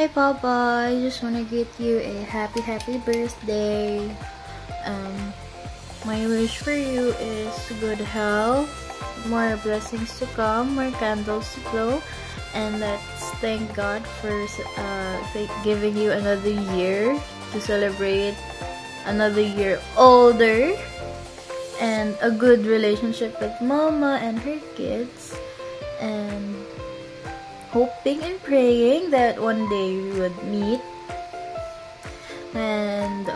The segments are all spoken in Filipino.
Hi Papa, I just want to get you a happy birthday. My wish for you is good health, more blessings to come, more candles to blow, and let's thank God for giving you another year to celebrate another year older and a good relationship with Mama and her kids, and hoping and praying that one day we would meet and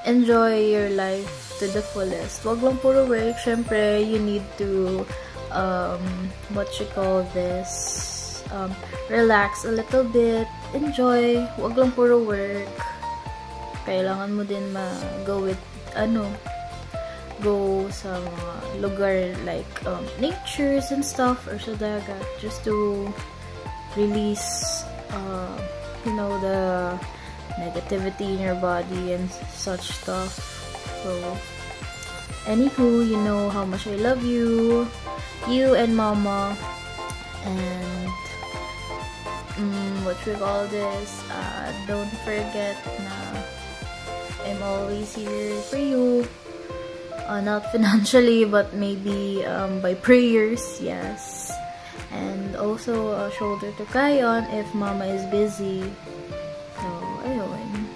enjoy your life to the fullest. Wag lang puro work. Syempre, you need to what you call this, relax a little bit, enjoy. Wag lang puro work. Kailangan mo din go with go sa mga lugar like natures and stuff, or sa dagat, just to release the negativity in your body and such stuff. So anywho, you know how much I love you and Mama, and what we call this, don't forget na I'm always here for you. Not financially, but maybe by prayers, yes. And also a shoulder to cry on if Mama is busy. So, ayun.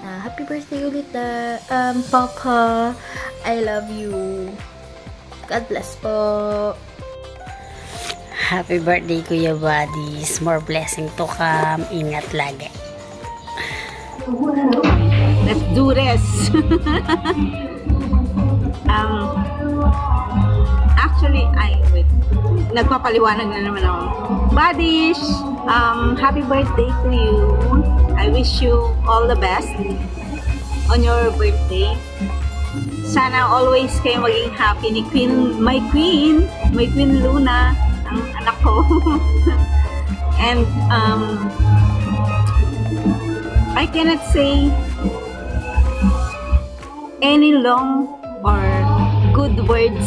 Happy birthday ulit, Papa. I love you. God bless po. Happy birthday, Kuya Buddies. More blessing to come. Ingat lagi. Let's do this. Actually, nagpapaliwanag na naman ako. Buddies, happy birthday to you. I wish you all the best on your birthday. Sana always kayo maging happy ni my Queen Luna, ang anak ko. And I cannot say any long or good words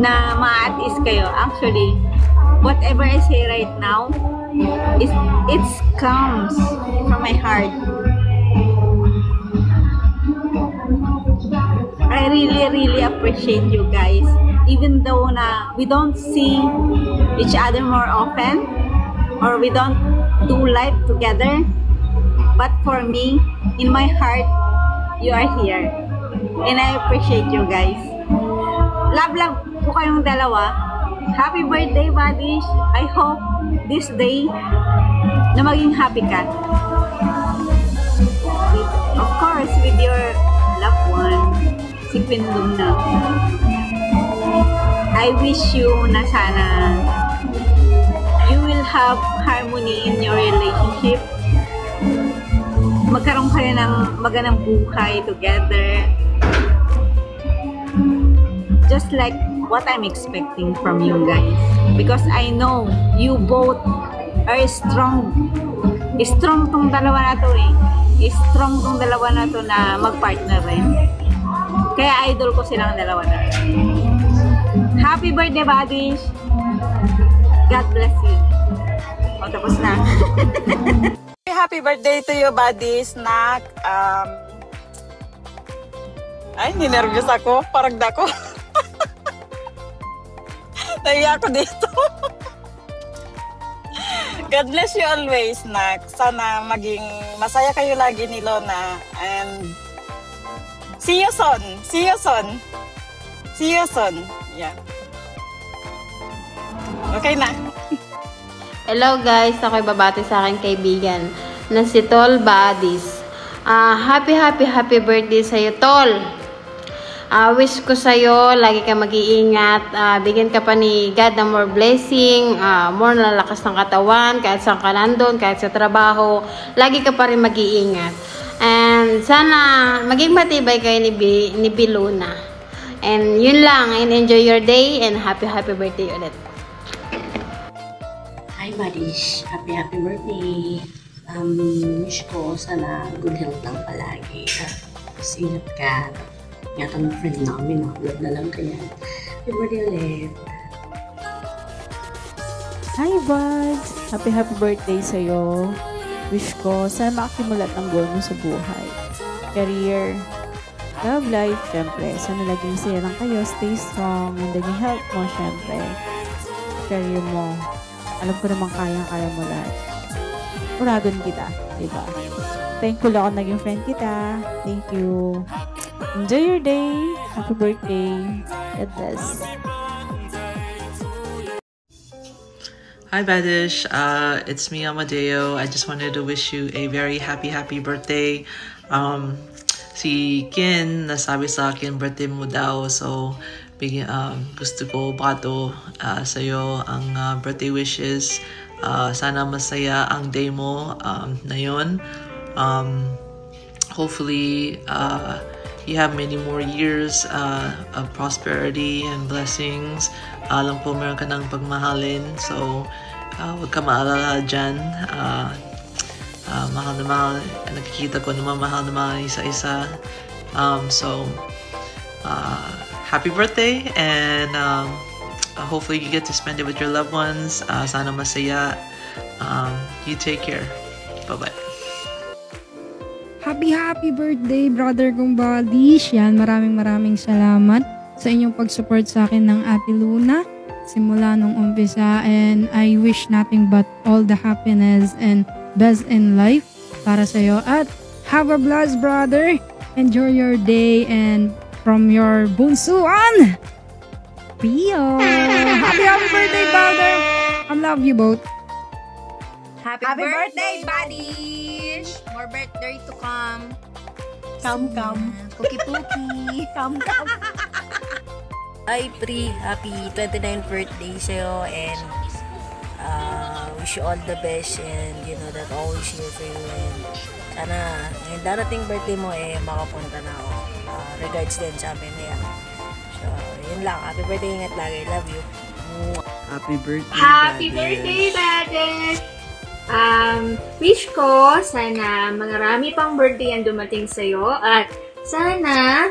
na maatis kayo. Actually, whatever I say right now, it comes from my heart. I really appreciate you guys. Even though na we don't see each other more often, or we don't do life together, but for me, in my heart, you are here. And I appreciate you guys. Love po kayong dalawa. Happy birthday, buddies. I hope this day na maging happy ka. Of course, with your loved one, si Queen Luna. I wish you na sana you will have harmony in your relationship. Magkaroon kayo ng magandang buhay together. Just like what I'm expecting from you guys. Because I know you both are strong. Strong tong dalawa na to eh. Strong tong dalawa na to na mag-partner rin. Kaya idol ko silang dalawa na. Happy birthday, buddies! God bless you. O, tapos na. Happy birthday to you, buddies. Ay, ninervyos ako. Parang dako. Naiya ako dito. God bless you always, Nak. Sana maging masaya kayo lagi ni Lona. And see you soon. See you soon. See you soon. Yeah. Okay na. Hello guys, ako'y babati sa aking kaibigan na si Tol Buddies. Happy birthday sa'yo, Tol. Wish ko sa'yo, lagi ka mag-iingat. Bigyan ka pa ni God ng more blessing, more na lakas ng katawan, kahit saan ka nandun, kahit sa trabaho. Lagi ka pa rin mag-iingat. And sana maging matibay kayo ni Biluna. And yun lang, and enjoy your day, and happy birthday ulit. Hi buddies, happy birthday. Wish ko sana good health lang palagi. Tapos ingat ka. Ingatan ng friend namin, upload na lang kanya. Happy birthday ulit. Hi, buds! Happy birthday sa'yo. Wish ko, sana makakimulat ng goal mo sa buhay. Career, love life, syempre. Sana laging masaya lang kayo. Stay strong. And then yung health mo, syempre. Career mo. Alam ko naman kaya mo lahat. Uragon kita, diba? Thankful ako naging friend kita. Thank you. Enjoy your day. Happy birthday. God bless. Hi Badish, it's me Amadeo. I just wanted to wish you a very happy birthday. Si Kin nasabi sa akin birthday mo daw, so gusto ko bato sa'yo ang birthday wishes. Sana masaya ang day mo na yun. Hopefully you have many more years of prosperity and blessings. Alam po meron ka ng pagmahalin, so huwag ka maalala dyan. Mahal na mahal, nakikita ko naman mahal na mahal isa-isa. So happy birthday, and hopefully you get to spend it with your loved ones. Sana masaya. You take care. Bye-bye. Happy birthday, brother kong Badish. Yan, maraming salamat sa inyong pag-support sa akin ng Ate Luna simula nung umpisa, and I wish nothing but all the happiness and best in life para sa'yo, at have a blast, brother. Enjoy your day, and from your bunsuan, Pio. Happy birthday, brother. I love you both. Happy birthday, Badish! More birthday to come. Come. Cookie. Come. Hi, Pri. Happy 29th birthday sa'yo, and wish you all the best, and you know that always here for you, and sana yung darating birthday mo makapunta na ako. Regards din sa amin niya. So, yun lang. Happy birthday. Ingat lagi. Love you. Happy birthday, Happy birthday, Badish! Wish ko, sana marami pang birthday ang dumating sa'yo, at sana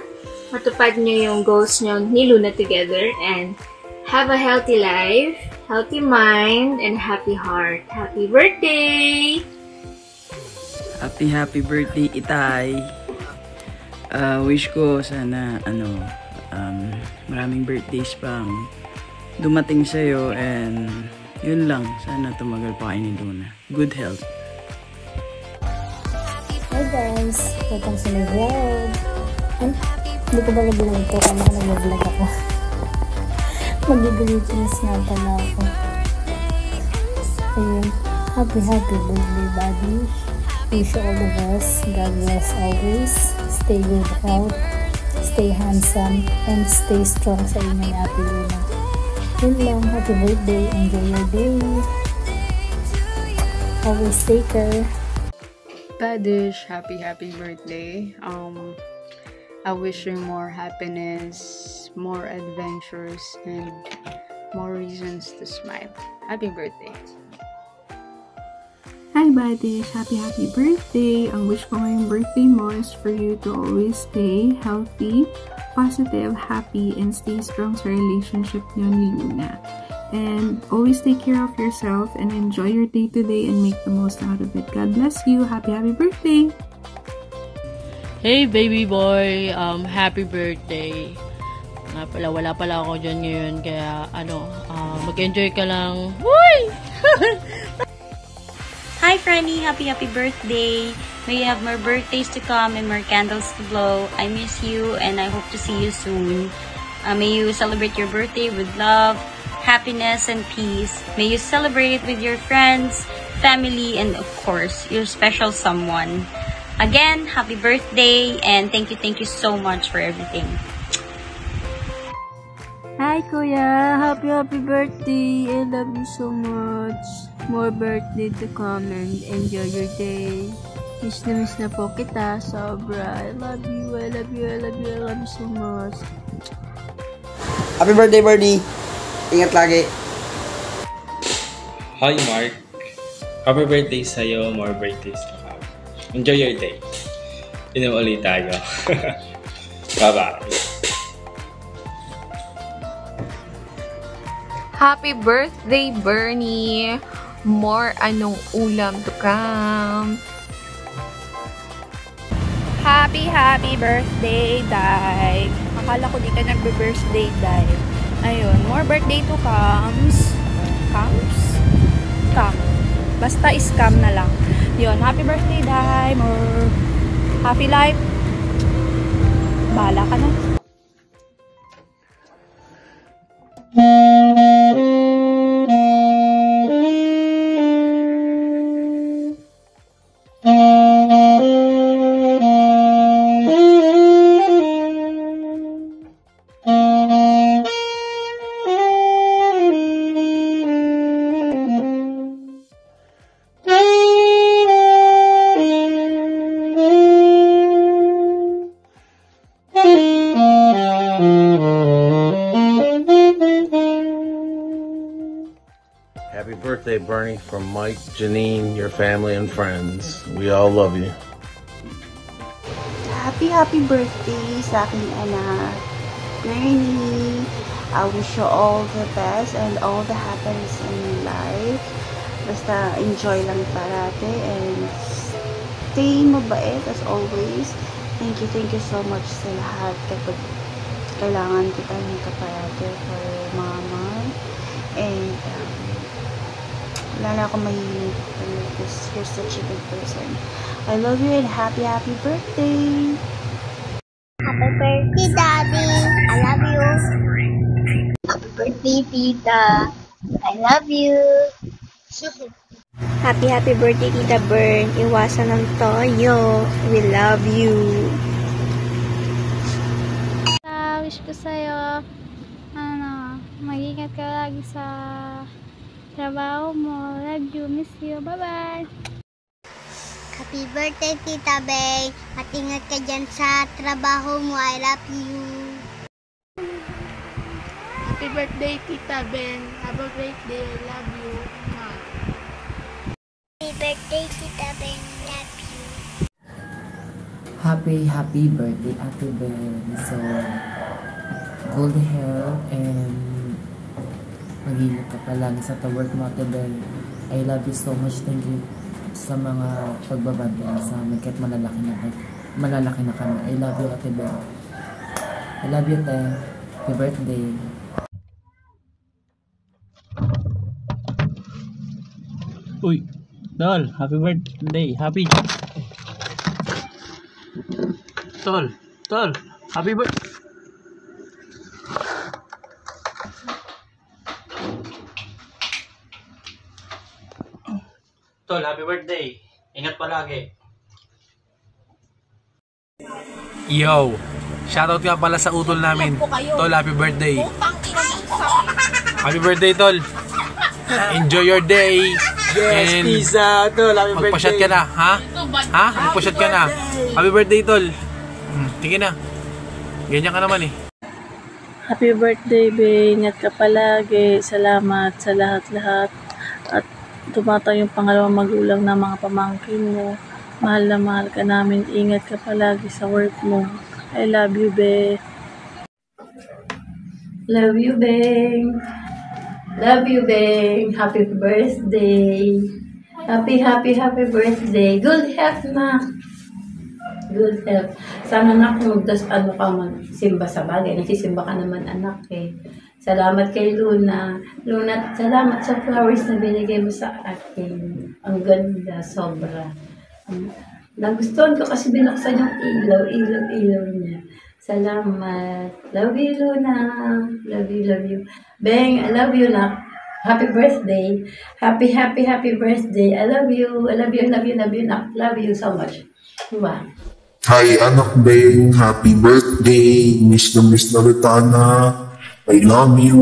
matupad nyo yung goals nyo ni Luna together, and have a healthy life, healthy mind, and happy heart. Happy birthday! Happy birthday, Itay. Wish ko sana maraming birthdays pang dumating sa'yo, and yun lang, sana tumagal pa kayo ni Luna. Good health. Hi guys! Welcome sa my vlog. Hindi ko ba nag-vlog ito? Kaya nag-vlog ako. Mag-greetings nga pala ako. Ayun. Happy birthday, buddy. Wish you all the best. God bless always. Stay good health. Stay handsome. And stay strong sa inyo ni Ate Luna. Yun lang. Happy birthday. Enjoy your day. Always take care. Badish, happy birthday. I wish you more happiness, more adventures, and more reasons to smile. Happy birthday. Hi Badish, happy birthday. Ang wish ko ngayong birthday mo is for you to always stay healthy, positive, happy, and stay strong sa relationship niyo ni Luna. And always take care of yourself and enjoy your day today and make the most out of it. God bless you. Happy birthday. Hey baby boy, happy birthday. Nga pala, wala pala ako dyan ngayon, kaya mag-enjoy ka lang. Uy! Hi Franny, happy birthday. May you have more birthdays to come and more candles to blow. I miss you and I hope to see you soon. May you celebrate your birthday with love, happiness, and peace. May you celebrate it with your friends, family, and of course, your special someone. Again, happy birthday, and thank you so much for everything. Hi Kuya, happy birthday. I love you so much. More birthday to come and enjoy your day. Miss na po kita, sobra. I love you so much. Happy birthday, Bernie. Ingat lagi. Hi Mark. Happy birthday sa'yo, more birthdays to come. Enjoy your day. Inom ulit tayo. Bye-bye. Happy birthday, Bernie! More anong ulam to come. Happy birthday, Dai. Akala ko di ka nagbe-birthday, Dai. Ayun, more birthday to comes. Come. Basta scam na lang. Yun, happy birthday, Dai. More happy life. Bahala ka na. Happy birthday, Bernie, from Mike, Janine, your family, and friends. We all love you. Happy birthday sa aking anak, Bernie. I wish you all the best and all the happiness in your life. Basta enjoy lang parate and stay mabait as always. Thank you so much sa lahat kapag kailangan kita nito parate for mama. And wala na akong mahiling because you're such a good person. I love you and happy birthday! Happy birthday, Daddy! I love you! Happy birthday, Tita! I love you! Happy birthday, Tita Bern! Iwasan ng toyo! We love you! Wish ko sa'yo, mag-ingat ka lagi sa trabaho mo. Love you, miss you. Bye-bye! Happy birthday, Tita Bay! At ingat ka dyan sa trabaho mo. I love you! Happy birthday, Tita Ben! Have a great day. I love you. Happy birthday, Tita Ben! Love you! Happy birthday, Ate Ben! So, good health and mag-ingat ka palagi sa work mo, Ate Ben. I love you so much. Thank you sa mga pagbabantay sa amin kahit malalaki na kami. I love you, Ate Ben. I love you, Te. Happy birthday. Uy, Tol, happy birthday. Happy Tol, happy birthday. Tol, happy birthday. Ingat palagi. Yo, shoutout nga pala sa utol namin. Tol, happy birthday. Happy birthday, Tol. Enjoy your day. Yes, and pizza, Tol. Happy birthday. Magpasyat ka na, ha? Ha? Magpasyat ka na. Happy birthday, Tol. Tingin na. Ganyan ka naman eh. Happy birthday, be. Ingat ka palagi. Salamat sa lahat-lahat. At tumatay yung pangalawang magulang na mga pamangkin mo. Mahal na mahal ka namin. Ingat ka palagi sa work mo. I love you, be. Love you, Beng. Love you, Beng. Happy birthday. Happy birthday. Good health, na. Good health. Sana anak, magsimba sa bagay. Nagsisimba ka naman, anak eh. Salamat kay Luna. Luna, salamat sa flowers na binigay mo sa akin. Ang ganda, sobra. Nagustuhan ko kasi binuksan yung ilaw niya. Salamat. Love you, Luna. Love you. Beng, I love you, na. Happy birthday. Happy birthday. I love you. I love you, na. Love you so much. Diba? Hi, anak Beng. Happy birthday. Miss na kita, anak. I love you.